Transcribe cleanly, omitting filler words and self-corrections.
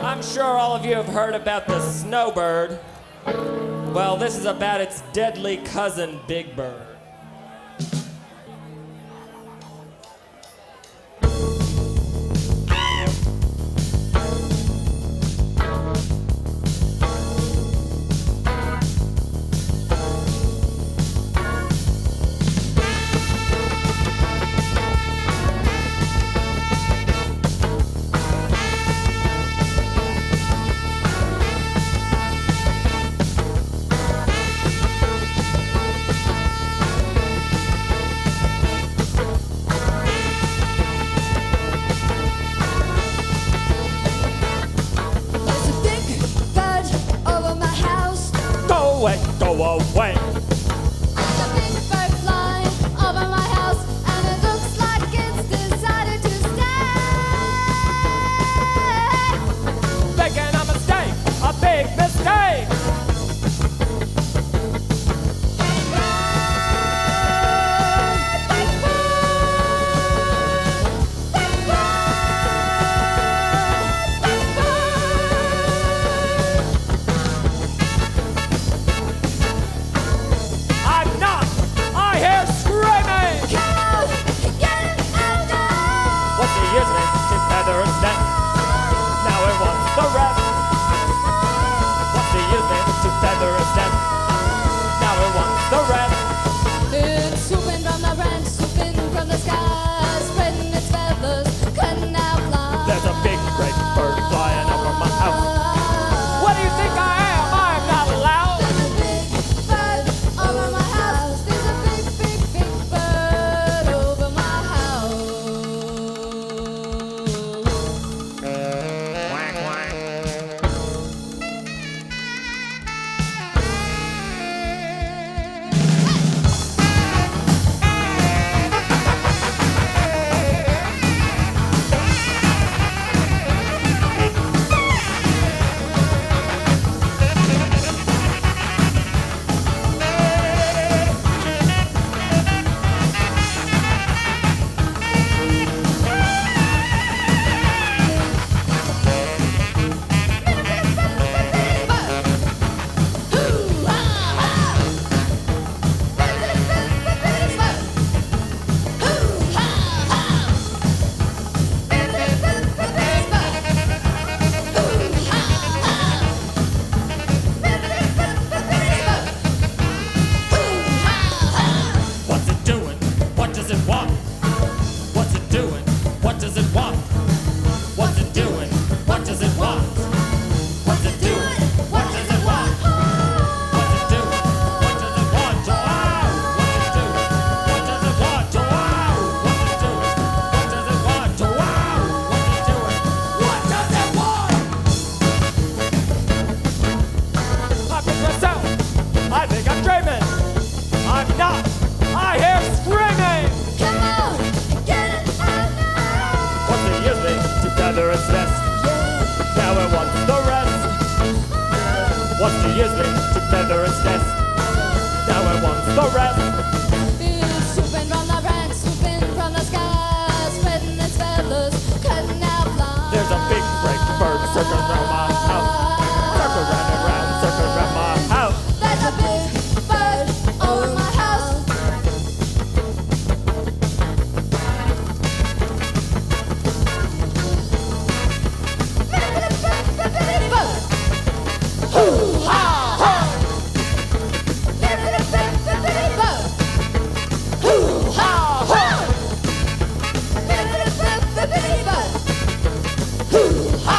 I'm sure all of you have heard about the snowbird. Well, this is about its deadly cousin, Big Bird. Go away. There's a big bird flying over my house, and it looks like it's decided to stay. Making a mistake, a big mistake. What's the use of it? Together it's nest. Now it wants the rest. It's swooping from the ranks, swooping from the sky, spreading its feathers, cutting out lines. There's a big great bird circling around my house. Circle round and round, circle around my house. There's a big bird over my house. Ha!